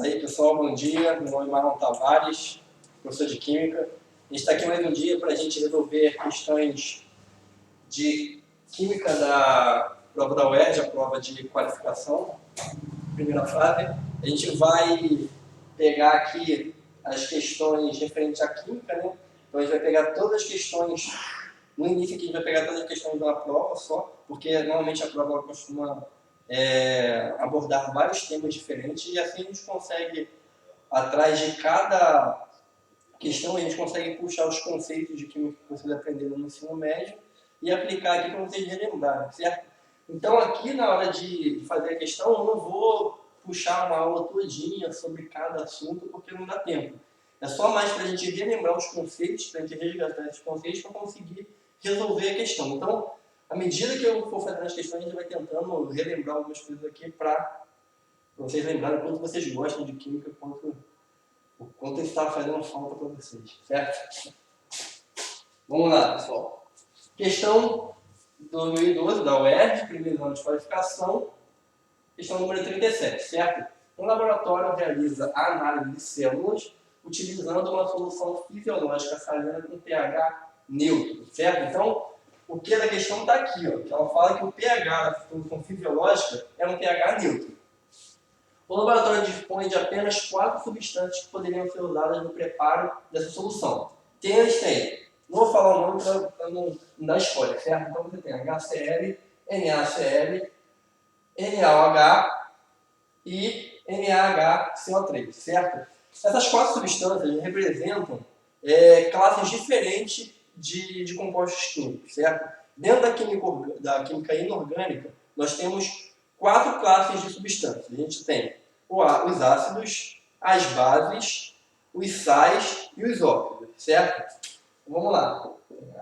Aí pessoal, bom dia, meu nome é Marlon Tavares, professor de Química. A gente está aqui mais um dia para a gente resolver questões de Química da prova da UERJ, a prova de qualificação, primeira fase. A gente vai pegar aqui as questões referentes à Química, né? Então a gente vai pegar todas as questões, no início aqui a gente vai pegar todas as questões da prova só, porque normalmente a prova ela costuma abordar vários temas diferentes e assim a gente consegue, atrás de cada questão, a gente consegue puxar os conceitos de química que vocês aprenderam no ensino médio e aplicar aqui para vocês relembrarem, certo? Então aqui na hora de fazer a questão, eu não vou puxar uma aula todinha sobre cada assunto, porque não dá tempo. É só mais para a gente relembrar os conceitos, para a gente resgatar esses conceitos para conseguir resolver a questão. Então, à medida que eu for fazendo as questões, a gente vai tentando relembrar algumas coisas aqui para vocês lembrarem o quanto vocês gostam de química, o quanto isso está fazendo falta para vocês, certo? Vamos lá, pessoal. Questão 2012 da UERJ, primeiro ano de qualificação, questão número 37, certo? Um laboratório realiza a análise de células utilizando uma solução fisiológica salina com pH neutro, certo? Então, o que da questão está aqui, ó, que ela fala que o pH da solução fisiológica é um pH neutro. O laboratório dispõe de apenas 4 substâncias que poderiam ser usadas no preparo dessa solução. Eles têm, não vou falar o nome para não dar spoiler, certo? Então você tem HCl, NaCl, NaOH e NaHCO3, certo? Essas 4 substâncias representam classes diferentes de compostos químicos, certo? Dentro da química inorgânica, nós temos 4 classes de substâncias. A gente tem os ácidos, as bases, os sais e os óxidos, certo? Vamos lá.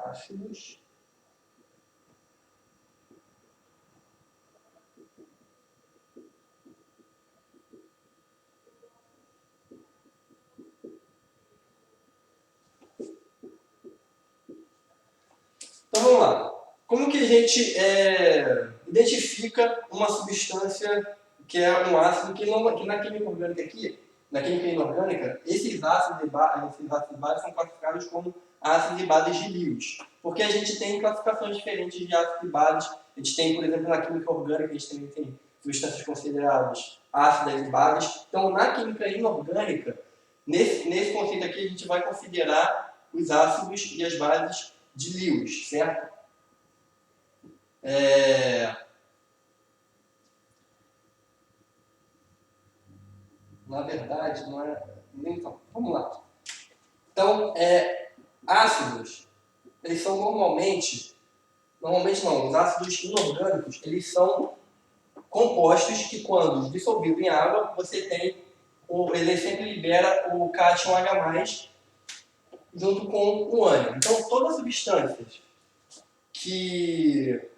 Ácidos. Então vamos lá. Como que a gente identifica uma substância que é um ácido que na química orgânica aqui, na química inorgânica, esses ácidos e bases são classificados como ácidos e bases de Lewis. Porque a gente tem classificações diferentes de ácidos e bases. A gente tem, por exemplo, na química orgânica, a gente também tem substâncias consideradas ácidas e bases. Então, na química inorgânica, nesse conceito aqui, a gente vai considerar os ácidos e as bases de Lewis, certo? Na verdade, não é... Então, vamos lá. Então, ácidos, eles são normalmente não, os ácidos inorgânicos, eles são compostos que quando dissolvido em água, você tem, ele sempre libera o cátion H+, junto com o ânion. Então, todas as substâncias que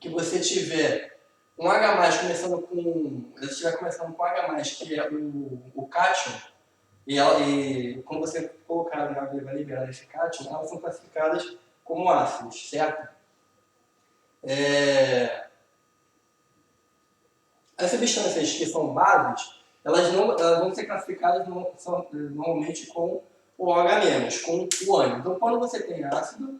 você tiver um H+, começando com, se estiver começando com H+, que é o cátion, e quando você colocar na água e vai liberar esse cátion, elas são classificadas como ácidos, certo? As substâncias que são bases, elas vão ser classificadas normalmente com o OH-, com o ânion. Então, quando você tem ácido,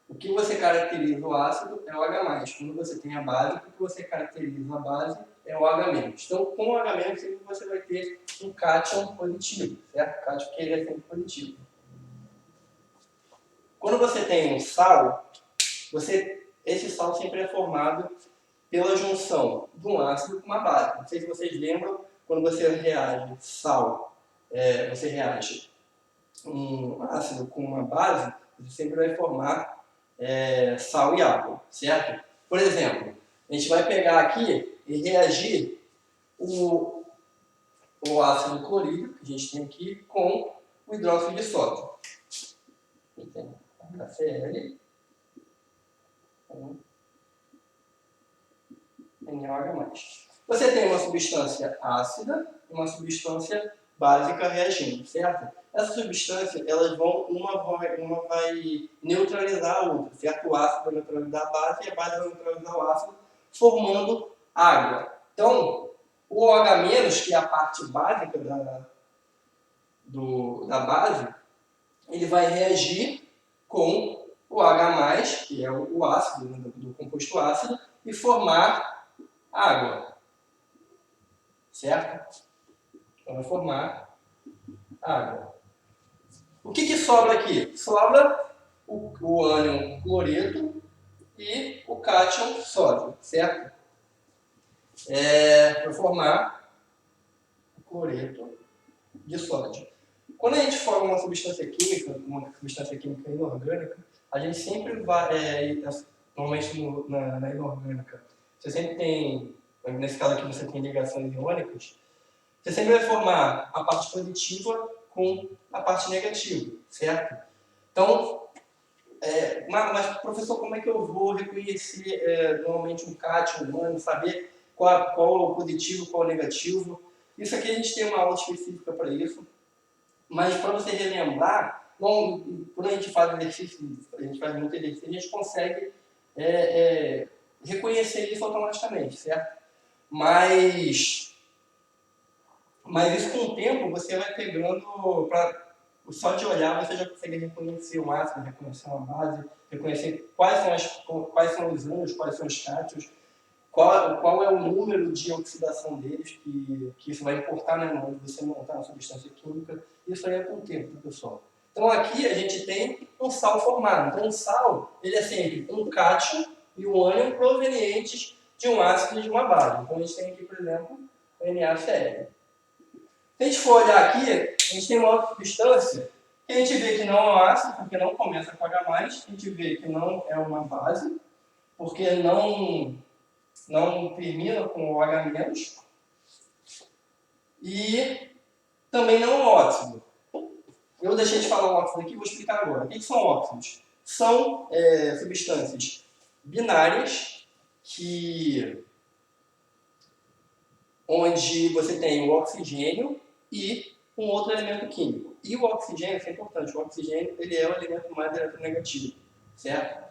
o que você caracteriza o ácido é o H+. Quando você tem a base, o que você caracteriza a base é o H-. Então, com o H- sempre você vai ter um cátion positivo, certo? Cátion que ele é sempre positivo. Quando você tem um sal, esse sal sempre é formado pela junção de um ácido com uma base. Não sei se vocês lembram, quando você reage sal, você reage um ácido com uma base, você sempre vai formar sal e água, certo? Por exemplo, a gente vai pegar aqui e reagir o ácido clorídrico, que a gente tem aqui, com o hidróxido de sódio. Então, HCl, NaOH+. Você tem uma substância ácida e uma substância básica reagindo, certo? Essas substâncias, uma vai neutralizar a outra, certo? O ácido vai neutralizar a base e a base vai neutralizar o ácido, formando água. Então, O OH-, que é a parte básica da base, ele vai reagir com o H+, que é o ácido, né, do composto ácido, e formar água, certo? Então vai formar água. O que sobra aqui? Sobra o ânion cloreto e o cátion sódio, certo? Vai formar o cloreto de sódio. Quando a gente forma uma substância química inorgânica, a gente sempre vai, normalmente na inorgânica, você sempre tem, nesse caso aqui você tem ligações iônicas, você sempre vai formar a parte positiva com a parte negativa, certo? Então, mas professor, como é que eu vou reconhecer normalmente um cátion, um ânion, saber qual é o positivo, qual é o negativo? Isso aqui a gente tem uma aula específica para isso. Mas para você relembrar, quando a gente faz exercício, a gente faz muito exercício, a gente consegue reconhecer isso automaticamente, certo? Mas isso com o tempo você vai pegando, só de olhar você já consegue reconhecer o ácido, reconhecer uma base, reconhecer quais são os ânions, quais são os cátions, qual é o número de oxidação deles, que isso vai importar, né, na hora de você montar uma substância química. Isso aí é com o tempo, pessoal. Então aqui a gente tem um sal formado. Então o sal, ele é sempre um cátion e um ânion provenientes de um ácido e de uma base. Então a gente tem aqui, por exemplo, o NaCl. Se a gente for olhar aqui, a gente tem uma outra substância que a gente vê que não é um ácido, porque não começa com H+, a gente vê que não é uma base, porque não termina com o H-, e também não é um óxido. Eu deixei de falar o óxido aqui, vou explicar agora. O que são óxidos? São substâncias binárias onde você tem o oxigênio e um outro elemento químico. E o oxigênio, isso é importante, o oxigênio ele é o elemento mais eletronegativo, certo?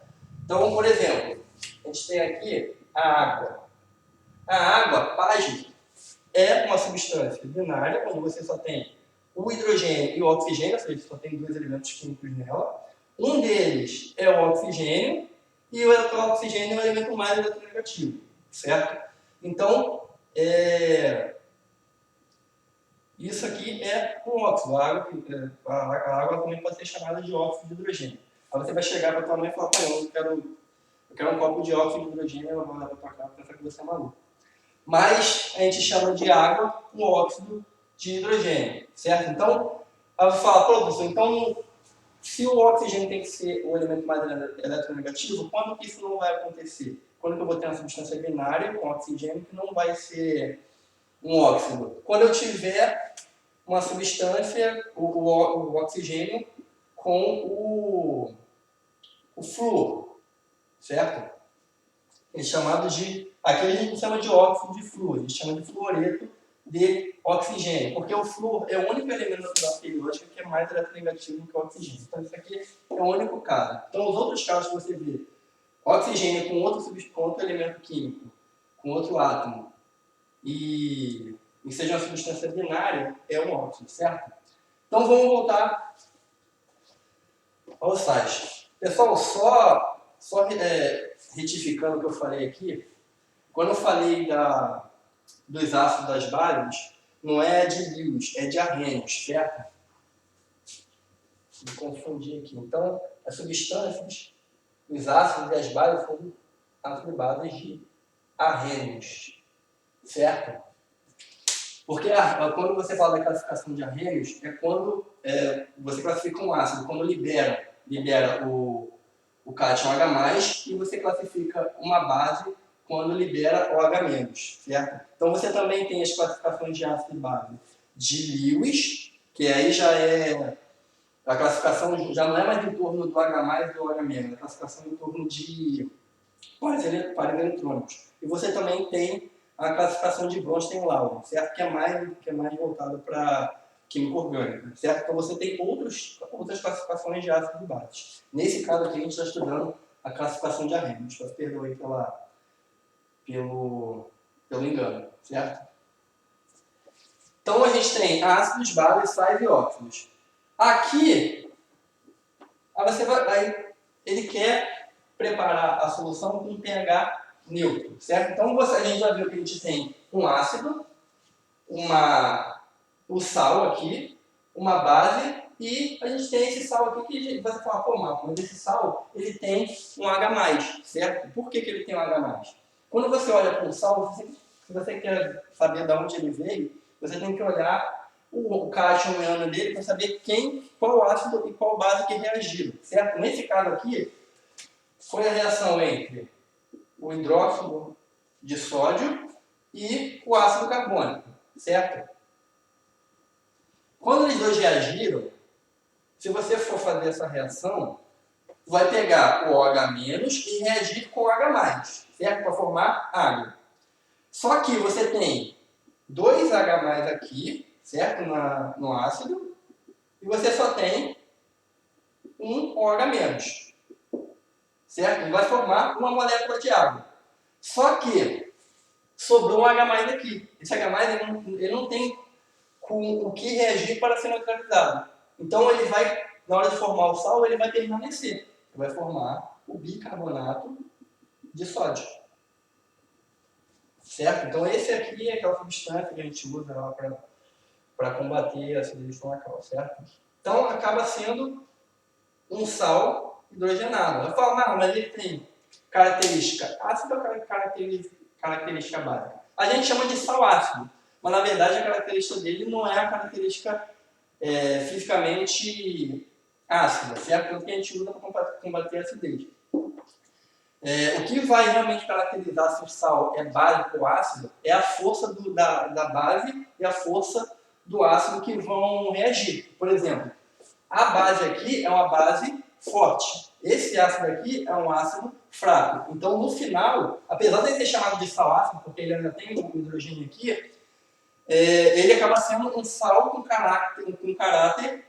Então, por exemplo, a gente tem aqui a água. A água, pasme, é uma substância binária, onde você só tem o hidrogênio e o oxigênio, ou seja, só tem dois elementos químicos nela. Um deles é o oxigênio, e o oxigênio é o elemento mais eletronegativo, certo? Então, isso aqui é um óxido. A água também pode ser chamada de óxido de hidrogênio. Aí você vai chegar para a tua mãe e falar, pai, eu quero um copo de óxido de hidrogênio, ela vai lá para tua casa e pensar que você é maluco. Mas a gente chama de água um óxido de hidrogênio, certo? Então, aí você fala, professor, então, se o oxigênio tem que ser o elemento mais eletronegativo, quando que isso não vai acontecer? Quando que eu vou ter uma substância binária com oxigênio que não vai ser um óxido? Quando eu tiver uma substância, o oxigênio, com o flúor, certo? É chamado de... Aqui a gente chama de óxido de flúor, a gente chama de fluoreto de oxigênio, porque o flúor é o único elemento da periódica que é mais eletronegativo que o oxigênio. Então isso aqui é o único caso. Então os outros casos que você vê, oxigênio com outro elemento químico, com outro átomo, e seja uma substância binária, é um óxido, certo? Então vamos voltar ao site. Pessoal, só retificando o que eu falei aqui, quando eu falei dos ácidos das bases, não é de Lewis, é de Arrhenius, certo? Me confundi aqui. Então, as substâncias, os ácidos e as bases são ácidos e bases de Arrhenius, certo? Porque quando você fala da classificação de Arrhenius, é quando você classifica um ácido, quando libera o cátion H+, e você classifica uma base quando libera o H-, certo? Então você também tem as classificações de ácido e base de Lewis, que aí já é... A classificação já não é mais em torno do H+, e do H-, é a classificação em torno de pares eletrônicos. E você também tem a classificação de Bronsted-Lawrence, certo? Que é mais voltada para química orgânica, certo? Então você tem outras classificações de ácidos e bases. Nesse caso aqui a gente está estudando a classificação de Arrhenius. Peço perdão aí pelo engano, certo? Então a gente tem ácidos, bases, sais e óxidos. Aqui, aí ele quer preparar a solução com pH neutro, certo? Então a gente já viu que a gente tem um ácido, o sal aqui, uma base, e a gente tem esse sal aqui que você fala, pô, Marco, mas esse sal ele tem um H+, certo? Por que ele tem um H+? Quando você olha para o sal, se você quer saber de onde ele veio, você tem que olhar o cátion iônio dele para saber qual ácido e qual base que reagiram, certo? Nesse caso aqui, foi a reação entre o hidróxido de sódio e o ácido carbônico, certo? Quando eles dois reagiram, se você for fazer essa reação, vai pegar o OH- e reagir com o H+, certo? Para formar água. Só que você tem dois H+ aqui, certo? No ácido, e você só tem um OH-, certo? E vai formar uma molécula de água. Só que sobrou um H+ aqui. Esse H+ ele não tem com o que reagir para ser neutralizado. Então ele vai, na hora de formar o sal, ele vai permanecer. Ele vai formar o bicarbonato de sódio. Certo? Então esse aqui é aquela substância que a gente usa lá para combater a acidez estomacal, certo? Então acaba sendo um sal hidrogenado. Eu falo, não, mas ele tem característica ácida ou característica básica? A gente chama de sal ácido, mas na verdade a característica dele não é a característica fisicamente ácida, certo? Tanto que a gente usa para combater a acidez. O que vai realmente caracterizar se o sal é básico ou ácido é a força da base e a força do ácido que vão reagir. Por exemplo, a base aqui é uma base forte. Esse ácido aqui é um ácido fraco. Então, no final, apesar de ele ser chamado de sal ácido, porque ele ainda tem um hidrogênio aqui, ele acaba sendo um sal com caráter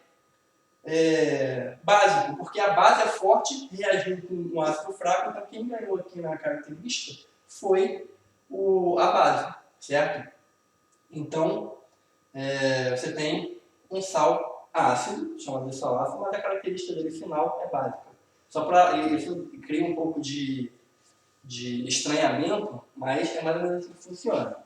básico, porque a base é forte, reagindo com um ácido fraco, então quem ganhou aqui na característica foi a base, certo? Então, você tem um sal ácido, chamado de sal ácido, mas a característica dele final é básica. Só para isso cria um pouco de estranhamento, mas é mais ou menos assim que funciona.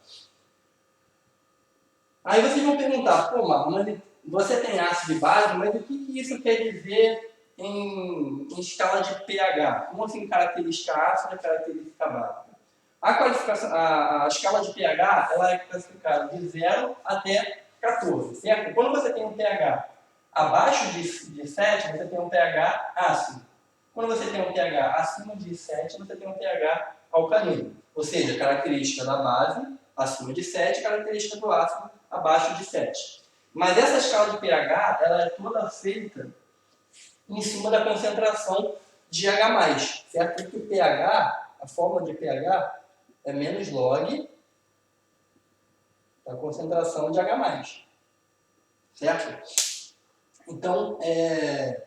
Aí vocês vão perguntar, pô, Marco, mas você tem ácido e base, mas o que isso quer dizer em escala de pH? Como assim característica ácida e característica básica? A escala de pH ela é classificada de 0 até 14, certo? Quando você tem um pH abaixo de 7, você tem um pH ácido. Quando você tem um pH acima de 7, você tem um pH alcalino. Ou seja, característica da base acima de 7, característica do ácido abaixo de 7. Mas essa escala de pH ela é toda feita em cima da concentração de H+, certo? Porque o pH, a fórmula de pH é menos log da concentração de H+, certo? Então, é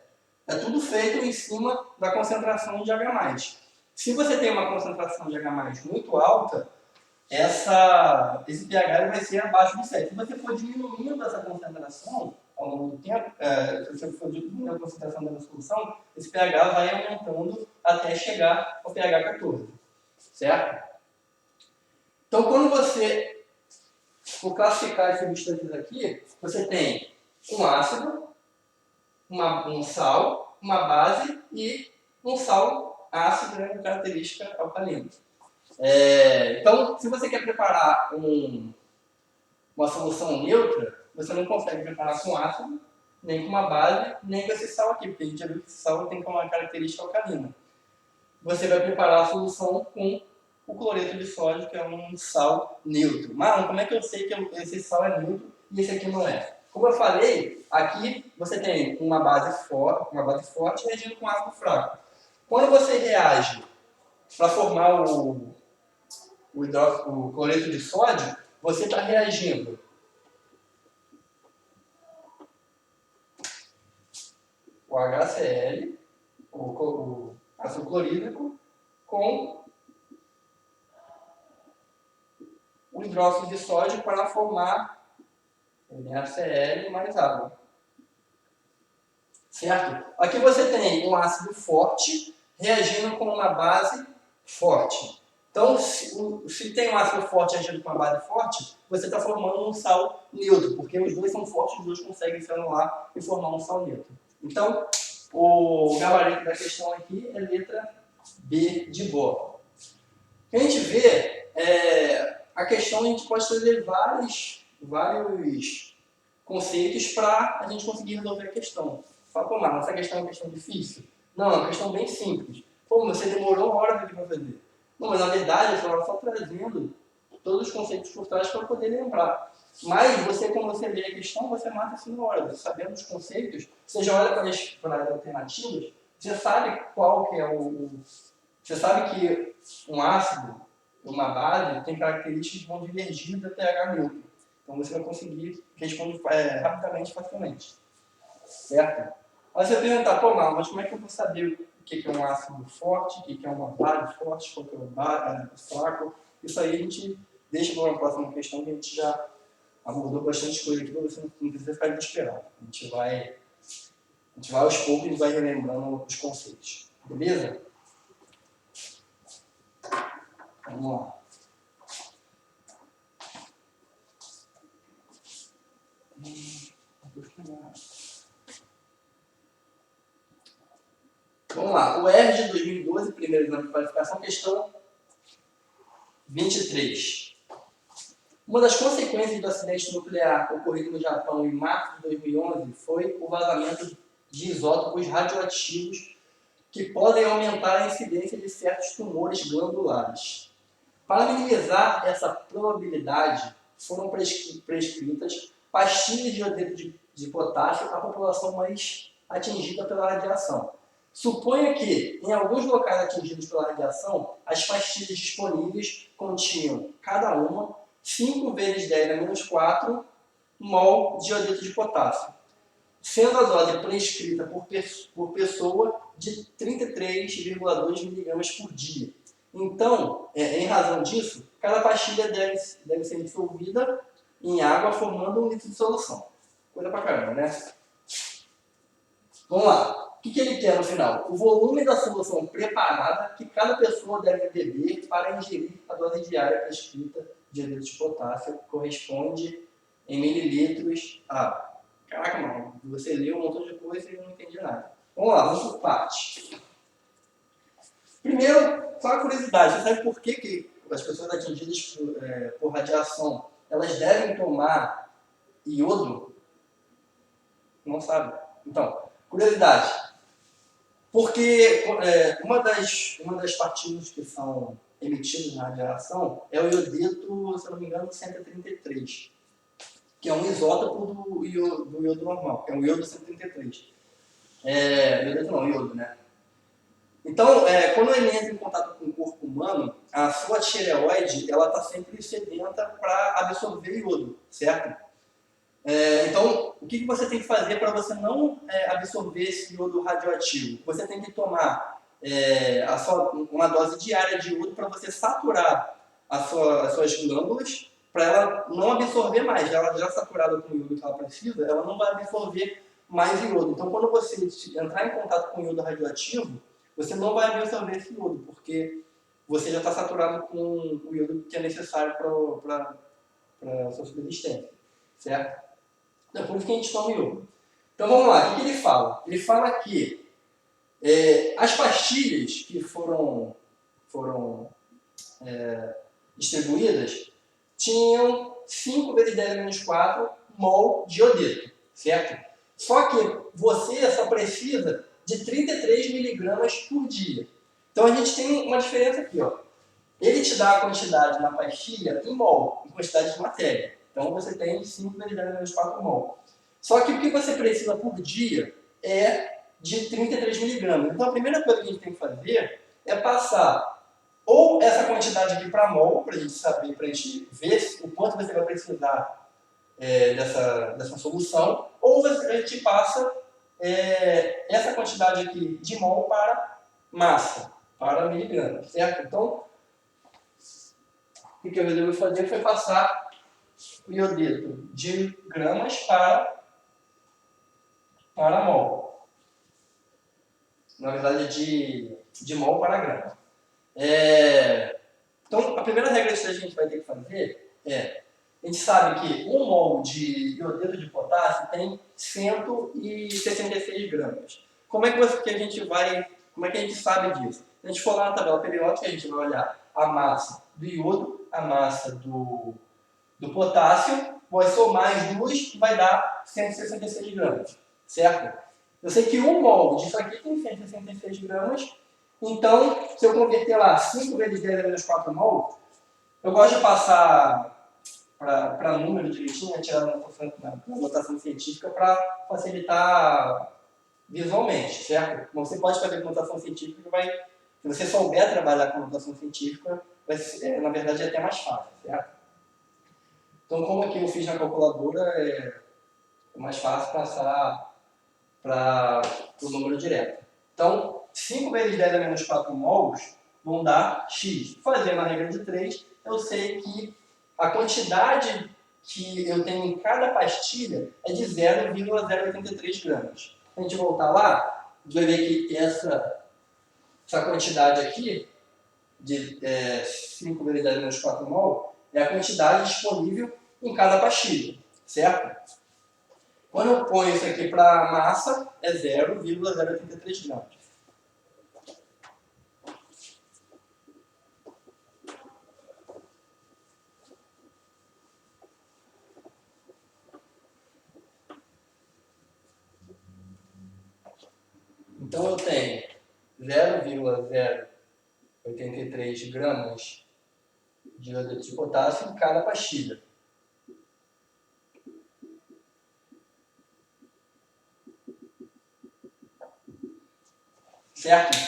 tudo feito em cima da concentração de H+. Se você tem uma concentração de H+ muito alta, esse pH vai ser abaixo de 7. Se você for diminuindo essa concentração ao longo do tempo, se você for diminuindo a concentração da solução, esse pH vai aumentando até chegar ao pH 14. Certo? Então, quando você for classificar as substâncias aqui, você tem um ácido, um sal, uma base e um sal ácido, né, com característica alcalina. Então, se você quer preparar uma solução neutra, você não consegue preparar com ácido, nem com uma base, nem com esse sal aqui, porque a gente já viu que esse sal tem uma característica alcalina. Você vai preparar a solução com o cloreto de sódio, que é um sal neutro. Mas como é que eu sei que esse sal é neutro e esse aqui não é? Como eu falei, aqui você tem uma base forte reagindo com ácido fraco. Quando você reage para formar o cloreto de sódio, você está reagindo o HCl, o ácido clorídrico, com o hidróxido de sódio para formar NaCl mais água. Certo? Aqui você tem um ácido forte reagindo com uma base forte. Então, se tem um ácido forte agindo com uma base forte, você está formando um sal neutro, porque os dois são fortes, os dois conseguem se anular e formar um sal neutro. Então, o gabarito da questão aqui é letra B de bola. O que a gente vê, a questão a gente pode trazer vários conceitos para a gente conseguir resolver a questão. Fala, pô, mas essa questão é uma questão difícil? Não, é uma questão bem simples. Pô, você demorou uma hora para fazer. Não, mas na verdade eu estava só trazendo todos os conceitos por trás para poder lembrar. Mas você, quando você lê a questão, você mata isso na hora. Você sabendo os conceitos, você já olha para as alternativas, você sabe qual que é Você sabe que um ácido, uma base, tem características que vão divergir da pH neutro. Então você vai conseguir responder rapidamente e facilmente. Certo? Aí você vai perguntar, pô, mas como é que eu vou saber o que é um ácido forte, o que é uma base forte, qual que é um fraco? Isso aí a gente deixa para uma próxima questão, que a gente já abordou bastante coisa aqui, para você não precisa ficar desesperado. A gente vai aos poucos e vai relembrando os conceitos. Beleza? Vamos lá. Vamos lá. O R de 2012, primeiro exame de qualificação, questão 23. Uma das consequências do acidente nuclear ocorrido no Japão em março de 2011 foi o vazamento de isótopos radioativos que podem aumentar a incidência de certos tumores glandulares. Para minimizar essa probabilidade, foram prescritas pastilhas de iodeto de potássio à população mais atingida pela radiação. Suponha que, em alguns locais atingidos pela radiação, as pastilhas disponíveis continham, cada uma, 5 vezes 10 a menos 4 mol de iodeto de potássio, sendo a dose prescrita por pessoa de 33,2 mg por dia. Então, em razão disso, cada pastilha deve ser dissolvida em água, formando um litro de solução. Coisa pra caramba, né? Vamos lá. O que ele quer no final? O volume da solução preparada que cada pessoa deve beber para ingerir a dose diária prescrita de iodeto de potássio, que corresponde em mililitros a... Caraca, mano, você leu um montão de coisa e não entendi nada. Vamos lá, vamos por partes. Primeiro, só uma curiosidade, você sabe por que as pessoas atingidas por radiação, elas devem tomar iodo? Não sabe? Então, curiosidade. Porque uma das partículas que são emitidas na radiação é o iodeto, se eu não me engano, 133, que é um isótopo do iodo normal, que é o iodo 133. Iodeto não, iodo, né? Então, quando ele entra em contato com o corpo humano, a sua tireoide está sempre sedenta para absorver iodo, certo? Então, o que você tem que fazer para você não absorver esse iodo radioativo? Você tem que tomar uma dose diária de iodo para você saturar as suas glândulas, para ela não absorver mais. Ela já saturada com o iodo que ela precisa, ela não vai absorver mais iodo. Então, quando você entrar em contato com o iodo radioativo, você não vai absorver esse iodo, porque você já está saturado com o iodo que é necessário para a sua subsistência, certo? Então, por isso que a gente toma iodo. Então, vamos lá. O que ele fala? Ele fala que as pastilhas que foram distribuídas tinham 5 vezes 10 a menos 4 mol de iodeto, certo? Só que você só precisa de 33 miligramas por dia. Então a gente tem uma diferença aqui, ó. Ele te dá a quantidade na pastilha em mol, em quantidade de matéria. Então você tem 5 vezes 10 menos 4 mol. Só que o que você precisa por dia é de 33 miligramas. Então a primeira coisa que a gente tem que fazer é passar ou essa quantidade aqui para mol, para a gente saber, para a gente ver o quanto você vai precisar dessa solução, ou a gente passa essa quantidade aqui de mol para massa, para miligramas, certo? Então, o que eu resolvi fazer foi passar o iodeto de gramas para mol. Na verdade, de mol para grama. Então, a primeira regra que a gente vai ter que fazer é, a gente sabe que 1 mol de iodeto de potássio tem 166 gramas. Como é que a gente sabe disso? Se a gente for lá na tabela periódica, a gente vai olhar a massa do iodo, a massa do potássio, vai somar as duas e vai dar 166 gramas, certo? Eu sei que 1 mol disso aqui tem 166 gramas, então, se eu converter lá 5 vezes 10 a menos 4 mol, eu gosto de passar para número direitinho, tirar na notação científica para facilitar visualmente, certo? Você pode fazer com notação científica, se você souber trabalhar com notação científica, na verdade é até mais fácil, certo? Então, como aqui eu fiz na calculadora, é mais fácil passar para o número direto. Então, 5 vezes 10 a menos 4 mols vão dar x. Fazendo a regra de 3, eu sei que a quantidade que eu tenho em cada pastilha é de 0,083 gramas. Se a gente voltar lá, vai ver que essa quantidade aqui, de 5 vezes 10 a menos 4 mol, é a quantidade disponível em cada pastilha, certo? Quando eu ponho isso aqui para massa, é 0,083 gramas. Então eu tenho 0,083 gramas de iodeto de potássio em cada pastilha. Certo?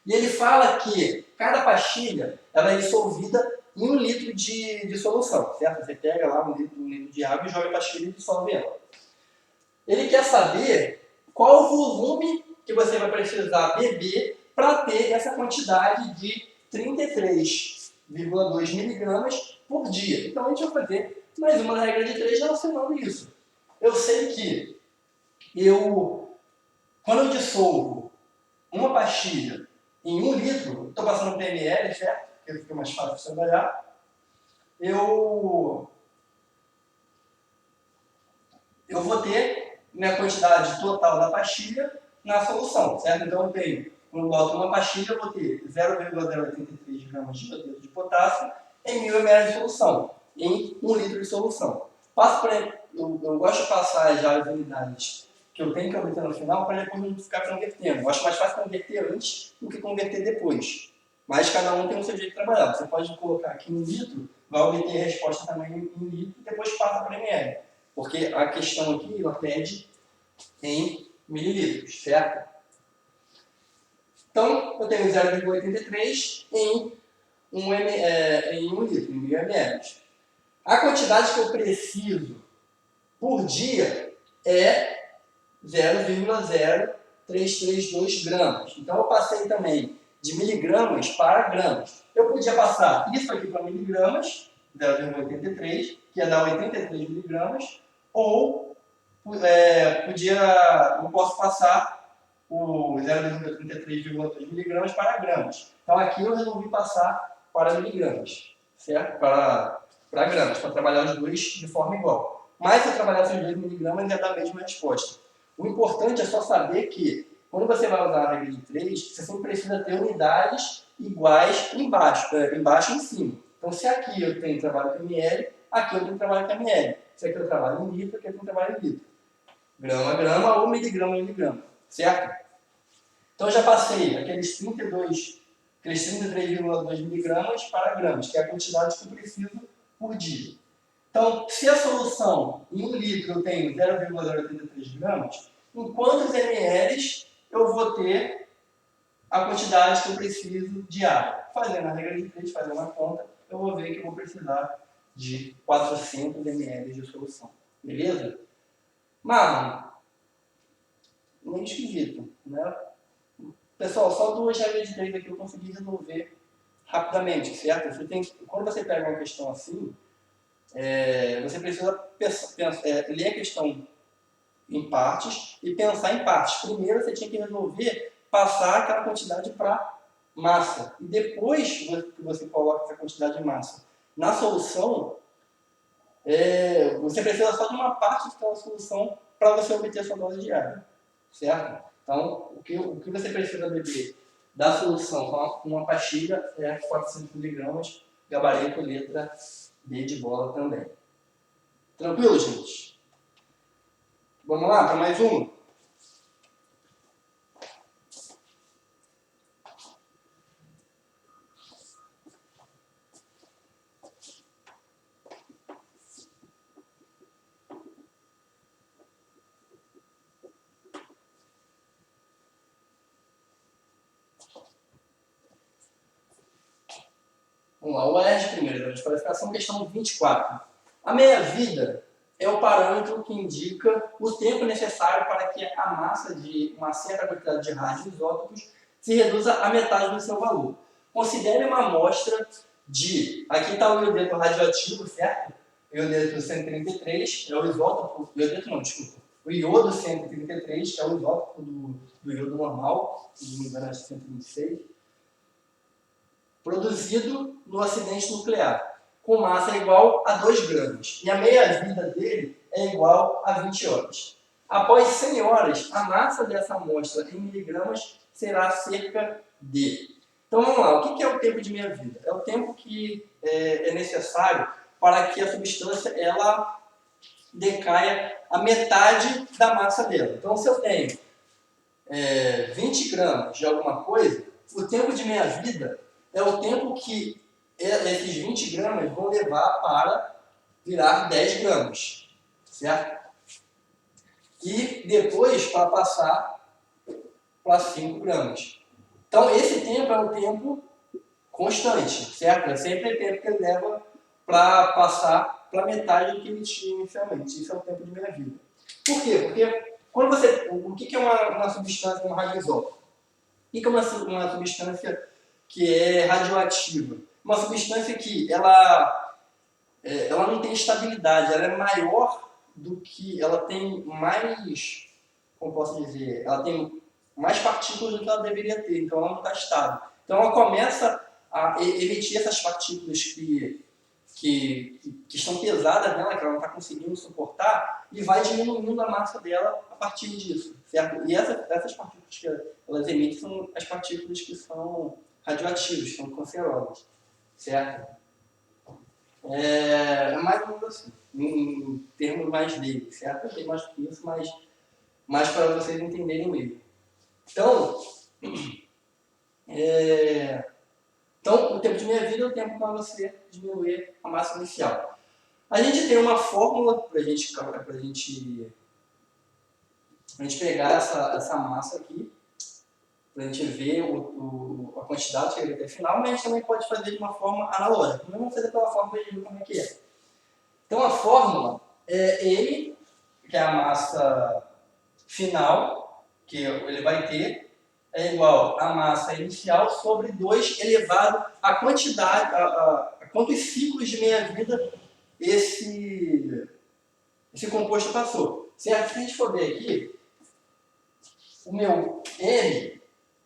E ele fala que cada pastilha ela é dissolvida em 1 litro de solução, certo? Você pega lá 1 litro de água e joga a pastilha e dissolve ela. Ele quer saber qual o volume que você vai precisar beber para ter essa quantidade de 33,2 miligramas por dia. Então a gente vai fazer mais uma regra de 3 relacionando isso. Eu sei que quando eu dissolvo uma pastilha em 1 litro, estou passando para ml, certo? Porque fica mais fácil de trabalhar. Eu vou ter minha quantidade total da pastilha na solução, certo? Então eu tenho, quando eu boto uma pastilha, eu vou ter 0,083 gramas de iodeto de potássio em 1000 ml de solução, em 1 litro de solução. Eu gosto de passar já as unidades que eu tenho que obter no final para depois não ficar convertendo. Eu acho mais fácil converter antes do que converter depois. Mas cada um tem o seu jeito de trabalhar. Você pode colocar aqui 1 litro, vai obter a resposta também em litro e depois passa para ml. Porque a questão aqui, ela pede em mililitros, certo? Então, eu tenho 0,83 em 1 litro, em 1000 ml. A quantidade que eu preciso por dia é 0,0332 gramas. Então, eu passei também de miligramas para gramas. Eu podia passar isso aqui para miligramas, 0,83, que ia dar 83 miligramas, ou eu posso passar o 0,33,2 miligramas para gramas. Então aqui eu resolvi passar para miligramas, certo? Para gramas, para trabalhar os dois de forma igual. Mas se eu trabalhasse os 2 miligramas, ia dar a mesma resposta. O importante é só saber que, quando você vai usar a regra de 3, você sempre precisa ter unidades iguais embaixo e em cima. Então se aqui eu tenho trabalho com ml, aqui eu tenho trabalho com ml. Se aqui eu trabalho em litro, aqui eu tenho trabalho em litro. Grama a grama ou miligrama a miligrama, certo? Então eu já passei aqueles 33,2 miligramas para gramas, que é a quantidade que eu preciso por dia. Então, se a solução em 1 litro eu tenho 0,083 gramas, em quantos ml eu vou ter a quantidade que eu preciso de água? Fazendo a regra de 3, fazendo a conta, eu vou ver que eu vou precisar de 400 ml de solução. Beleza? Marlon, meio esquisito, né? Pessoal, só 2 regras de 3 aqui eu consegui resolver rapidamente, certo? Quando você pega uma questão assim, você precisa ler a questão em partes e pensar em partes. Primeiro você tinha que resolver passar aquela quantidade para massa. E depois que você coloca essa quantidade de massa na solução, você precisa só de uma parte daquela solução para você obter sua dose diária. Certo? Então, o que você precisa beber da solução com uma pastilha é 400 mg, gabarito, letra B de bola também. Tranquilo, gente? Vamos lá para mais um. Vamos lá, o ERG primeiro, de qualificação, questão 24. A meia-vida é o parâmetro que indica o tempo necessário para que a massa de uma certa quantidade de radioisótopos se reduza à metade do seu valor. Considere uma amostra de... Aqui está o iodeto radioativo, certo? O iodeto 133 é o isótopo... Iodeto não, desculpa. O iodo 133 é o isótopo do iodo normal, se não me engano é 126. Produzido no acidente nuclear, com massa igual a 2 gramas, e a meia-vida dele é igual a 20 horas. Após 100 horas, a massa dessa amostra em miligramas será cerca de... Então vamos lá, o que é o tempo de meia-vida? É o tempo que é necessário para que a substância ela decaia a metade da massa dela. Então se eu tenho 20 gramas de alguma coisa, o tempo de meia-vida é o tempo que esses 20 gramas vão levar para virar 10 gramas, certo? E depois para passar para 5 gramas. Então esse tempo é um tempo constante, certo? É sempre o tempo que ele leva para passar para metade do que ele tinha inicialmente. Isso é o tempo de meia-vida. Por quê? Porque quando o que é uma substância como radioisótopo? O que é uma substância que é radioativa? Uma substância que ela não tem estabilidade, ela é maior do que... Ela tem mais... Como posso dizer? Ela tem mais partículas do que ela deveria ter, então ela não está estável. Então ela começa a emitir essas partículas que estão pesadas nela, que ela não está conseguindo suportar, e vai diminuindo a massa dela a partir disso, certo? E essas partículas que elas emitem são as partículas que são radioativas, são cancerosas, certo? É mais ou menos assim, em termos mais leigos, certo? Eu tenho mais do que isso, mas para vocês entenderem mesmo. Então, então, o tempo de meia-vida é o tempo para você diminuir a massa inicial. A gente tem uma fórmula para a gente pegar essa massa aqui, para a gente ver a quantidade que ele tem final, mas a gente também pode fazer de uma forma analógica. Não vamos fazer pela fórmula de como é que é. Então a fórmula é M, que é a massa final que ele vai ter, é igual a massa inicial sobre 2 elevado à quantidade, a quantos ciclos de meia-vida esse composto passou. Certo? Se a gente for ver aqui, o meu M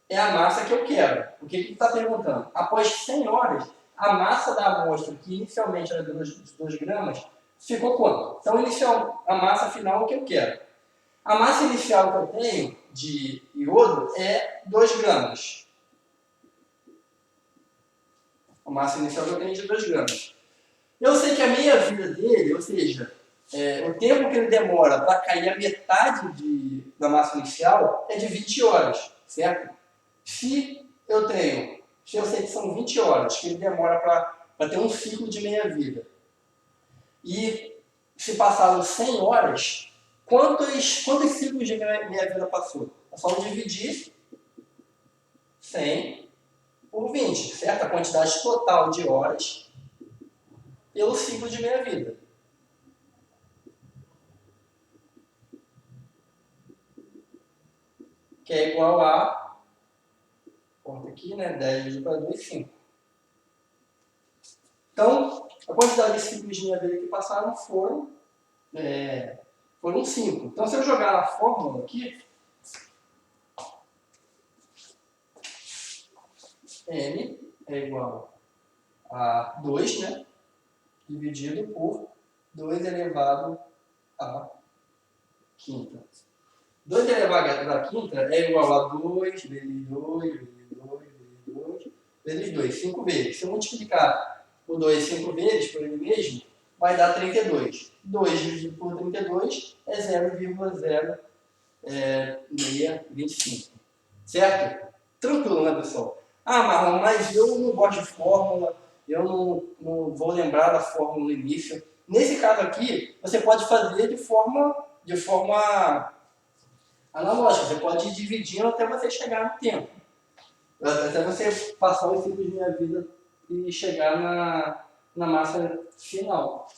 é a massa que eu quero. O que ele está perguntando? Após 100 horas, a massa da amostra, que inicialmente era de 2 gramas, ficou quanto? Então, a massa final é o que eu quero. A massa inicial que eu tenho de iodo é 2 gramas. A massa inicial que eu tenho é de 2 gramas. Eu sei que a meia-vida dele, ou seja, o tempo que ele demora para cair a metade da massa inicial é de 20 horas, certo? Se eu sei que são 20 horas que ele demora para ter um ciclo de meia-vida, e se passaram 100 horas, quantos ciclos de meia-vida passou? É só dividir 100 por 20, certo? A quantidade total de horas pelo ciclo de meia-vida. Que é igual a, conta aqui, né? 10 dividido para 2, 5. Então, A quantidade de ciclos de minha vida que passaram foram 5. Então, se eu jogar a fórmula aqui, n é igual a 2, né? Dividido por 2 elevado à quinta. 2 elevado à quinta é igual a 2 vezes 2, vezes 2, vezes 2, vezes 2, 5 vezes. Se eu multiplicar o 2 5 vezes por ele mesmo, vai dar 32. 2 dividido por 32 é 0,0625. Certo? Tranquilo, né, pessoal? Ah, Marlon, mas eu não gosto de fórmula, eu não vou lembrar da fórmula no início. Nesse caso aqui, você pode fazer de forma analógica. Você pode ir dividindo até você chegar no tempo. Até você passar o ciclo de minha vida e chegar na massa final.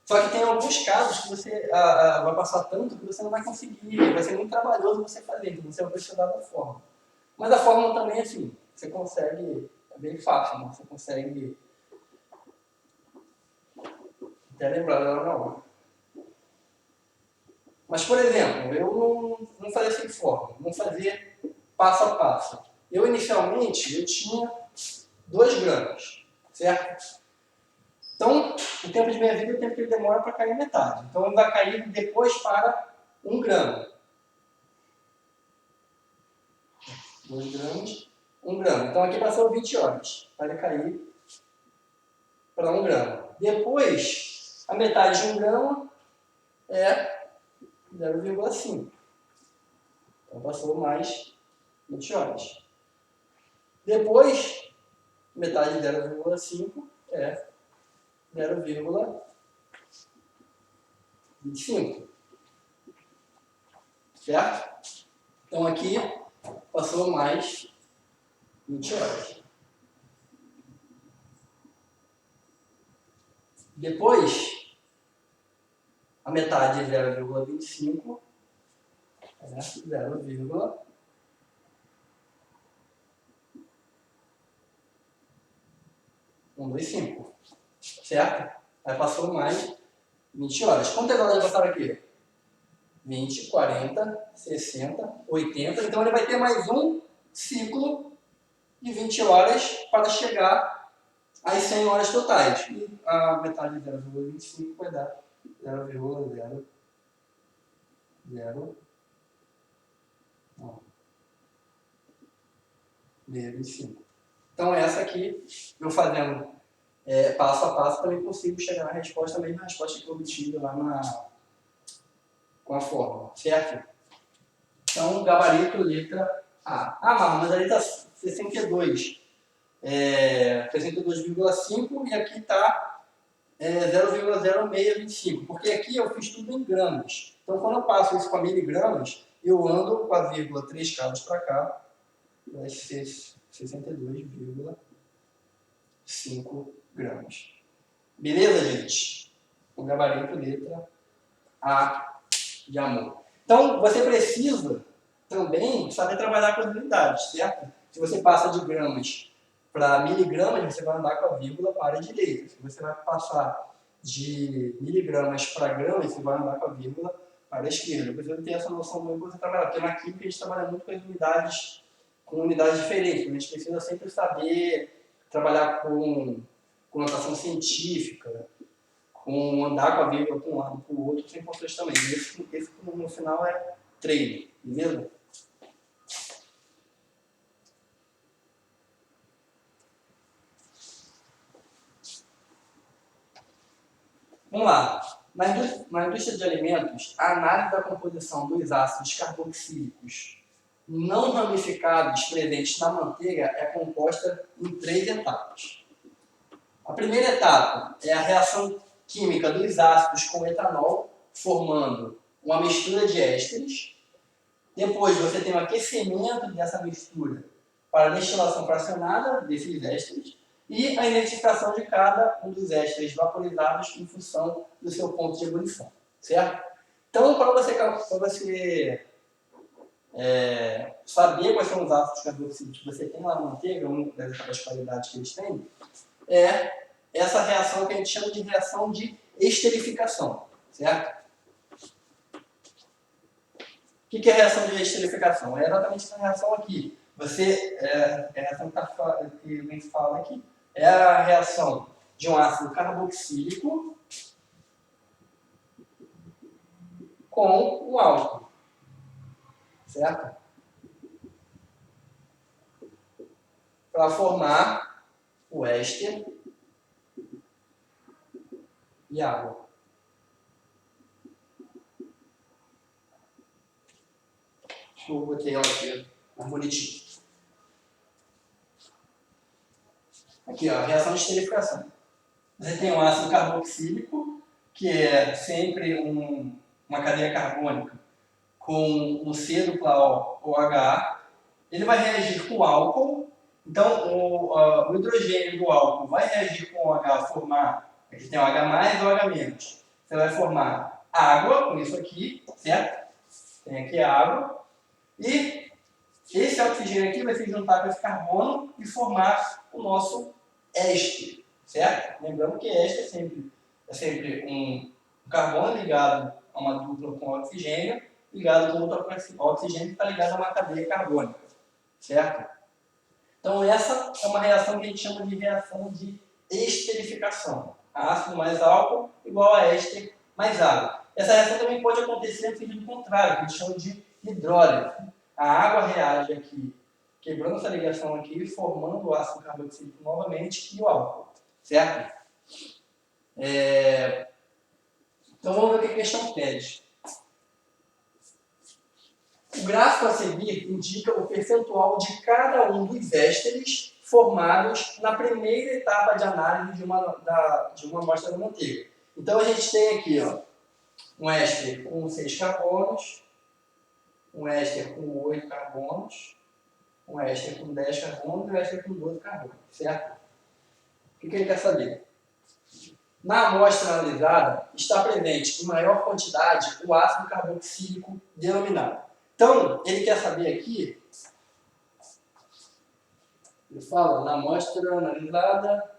Só que tem alguns casos que você vai passar tanto que você não vai conseguir, vai ser muito trabalhoso você fazer, então você vai precisar da fórmula. Mas a fórmula também, assim, você consegue, é bem fácil, né? Você consegue até lembrar dela na hora. Mas, por exemplo, eu não fazia sem fórmula, não fazia passo a passo. Inicialmente, eu tinha 2 gramas, certo? Então, o tempo de minha vida é o tempo que ele demora para cair metade. Então, ele vai cair depois para 1 grama. 2 gramas, 1 grama. Então, aqui passou 20 horas para ele cair para 1 grama. Depois, a metade de 1 grama é 0,5. Então, passou mais 20 horas. Depois, metade de 0,5 é 0,25. Certo? Então, aqui passou mais 20 horas. Depois, a metade de 0,25 é 0,125. Certo? Aí passou mais 20 horas. Quantas horas passaram aqui? 20, 40, 60, 80. Então ele vai ter mais um ciclo de 20 horas para chegar às 100 horas totais. E a metade de 0,25 vai dar 0,025. Então essa aqui, eu fazendo passo a passo, também consigo chegar na resposta, a mesma resposta que eu obtive lá com a fórmula, certo? Então, gabarito, letra A. Ah, mas a letra 62. 62,5 e aqui está 0,0625, porque aqui eu fiz tudo em gramas. Então, quando eu passo isso para miligramas, eu ando com a vírgula 3 casas para cá, vai ser 62,5 gramas. Beleza, gente? O gabarito, letra A de amor. Então, você precisa também saber trabalhar com as unidades, certo? Se você passa de gramas para miligramas, você vai andar com a vírgula para a direita. Se você vai passar de miligramas para gramas, você vai andar com a vírgula para a esquerda. Você tem essa noção muito quando você trabalhar, porque na química a gente trabalha muito com unidades diferentes. A gente precisa sempre saber trabalhar com notação científica, com andar com a vírgula para um lado e para o outro, sem importante também. Esse no final é treino, beleza? Vamos lá. Na indústria de alimentos, a análise da composição dos ácidos carboxílicos não ramificados presentes na manteiga é composta em 3 etapas. A primeira etapa é a reação química dos ácidos com etanol, formando uma mistura de ésteres. Depois você tem o aquecimento dessa mistura para a destilação fracionada desses ésteres e a identificação de cada um dos ésteres vaporizados em função do seu ponto de ebulição, certo? Então, para você saber quais são os ácidos carboxílicos que você tem lá na manteiga, uma das qualidades que eles têm, é essa reação que a gente chama de reação de esterificação, certo? O que é a reação de esterificação? É exatamente essa reação aqui. A reação que a gente fala aqui é a reação de um ácido carboxílico com um álcool, certo? Para formar o éster e água. Eu botei ela aqui, mais bonitinho. Aqui, ó, a reação de esterificação. Você tem um ácido carboxílico, que é sempre uma cadeia carbônica com um C dupla OH. Ele vai reagir com álcool. Então, o hidrogênio do álcool vai reagir com o OH, formar, aqui tem o H+, o H-. Você vai formar água, com isso aqui, certo? Tem aqui a água. E esse oxigênio aqui vai se juntar com esse carbono e formar o nosso éster, certo? Lembrando que éster é sempre um carbono ligado a uma dupla com oxigênio, ligado com outro oxigênio que está ligado a uma cadeia carbônica, certo? Então essa é uma reação que a gente chama de reação de esterificação. Ácido mais álcool igual a éster mais água. Essa reação também pode acontecer no sentido contrário, que a gente chama de hidrólise. A água reage aqui, quebrando essa ligação aqui e formando o ácido carboxílico novamente e o álcool, certo? Então vamos ver o que a questão pede. O gráfico a seguir indica o percentual de cada um dos ésteres formados na primeira etapa de análise de uma amostra da manteiga. Então a gente tem aqui, ó, um éster com 6 carbonos, um éster com 8 carbonos, um éster com 10 carbonos e um éster com 12 carbonos, certo? O que ele quer saber? Na amostra analisada, está presente em maior quantidade o ácido carboxílico denominado. Então, ele quer saber aqui, ele fala, na amostra analisada,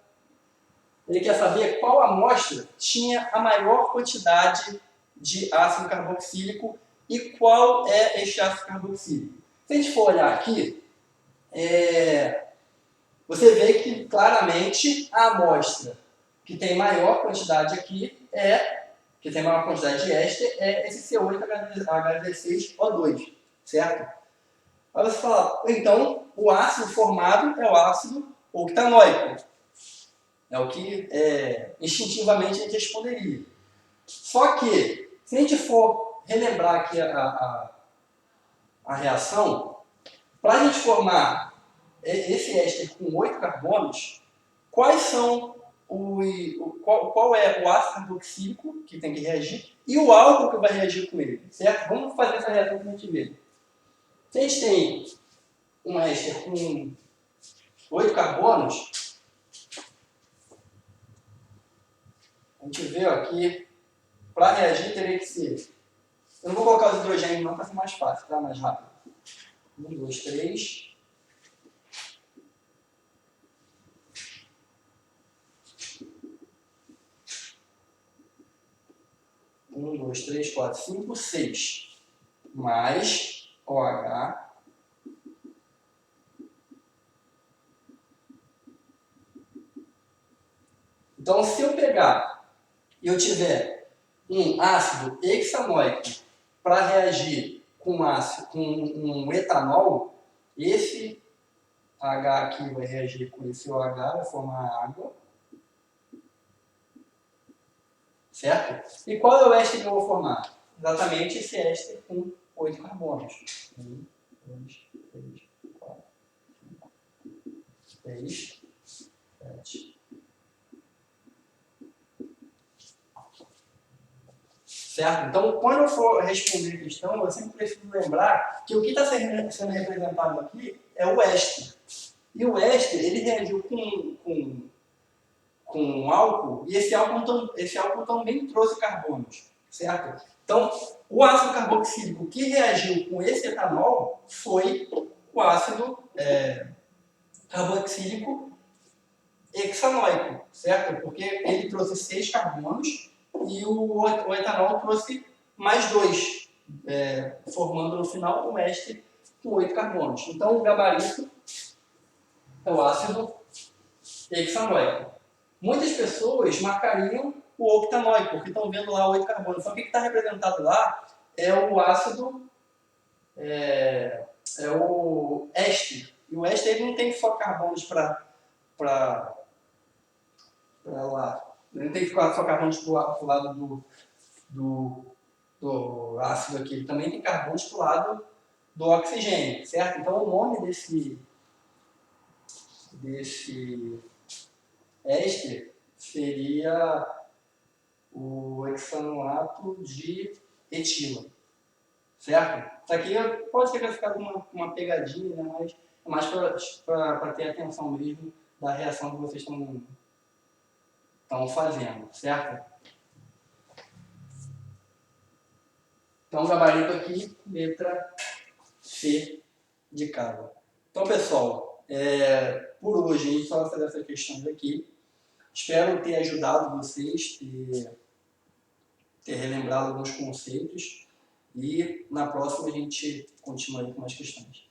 ele quer saber qual amostra tinha a maior quantidade de ácido carboxílico e qual é este ácido carboxílico. Se a gente for olhar aqui, você vê que claramente a amostra que tem maior quantidade aqui que tem maior quantidade de éster, é esse C8H16O2, certo? Aí você fala, então, o ácido formado é o ácido octanoico. É o que instintivamente a gente responderia. Só que, se a gente for relembrar aqui a reação, para a gente formar esse éster com 8 carbonos, quais são qual é o ácido carboxílico que tem que reagir e o álcool que vai reagir com ele, certo? Vamos fazer essa reação para a gente ver. Se a gente tem um éster com 8 carbonos, a gente vê aqui, para reagir teria que ser... Eu não vou colocar os hidrogênios não para ser mais fácil, tá? Mais rápido. 1, 2, 3... 1, 2, 3, 4, 5, 6, mais OH, então se eu pegar e eu tiver um ácido hexanoico para reagir com um etanol, esse H aqui vai reagir com esse OH, vai formar água. Certo? E qual é o éster que eu vou formar? Exatamente esse éster com 8 carbonos. 1, 2, 3, 4, 5, 6, 7. Certo? Então, quando eu for responder a questão, eu sempre preciso lembrar que o que está sendo representado aqui é o éster. E o éster, ele reagiu com álcool, e esse álcool também trouxe carbonos, certo? Então, o ácido carboxílico que reagiu com esse etanol foi o ácido carboxílico hexanoico, certo? Porque ele trouxe 6 carbonos e o etanol trouxe mais 2, formando no final um éster com 8 carbonos. Então o gabarito é o ácido hexanoico. Muitas pessoas marcariam o octanoico, porque estão vendo lá 8 carbonos. Só que o que está representado lá é o ácido, é o éster. E o éster ele não tem só carbonos para lá. Ele não tem que ficar só carbonos para o lado do ácido aqui. Ele também tem carbonos para o lado do oxigênio, certo? Então o nome desse éster seria o hexanoato de etila, certo? Isso aqui pode ter ficado uma pegadinha, né? Mas é mais para ter atenção mesmo da reação que vocês estão fazendo, certo? Então, gabarito aqui, letra C de casa. Então, pessoal, por hoje a gente só vai fazer essas questões aqui. Espero ter ajudado vocês, ter relembrado alguns conceitos. E na próxima a gente continua aí com mais questões.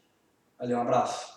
Valeu, um abraço.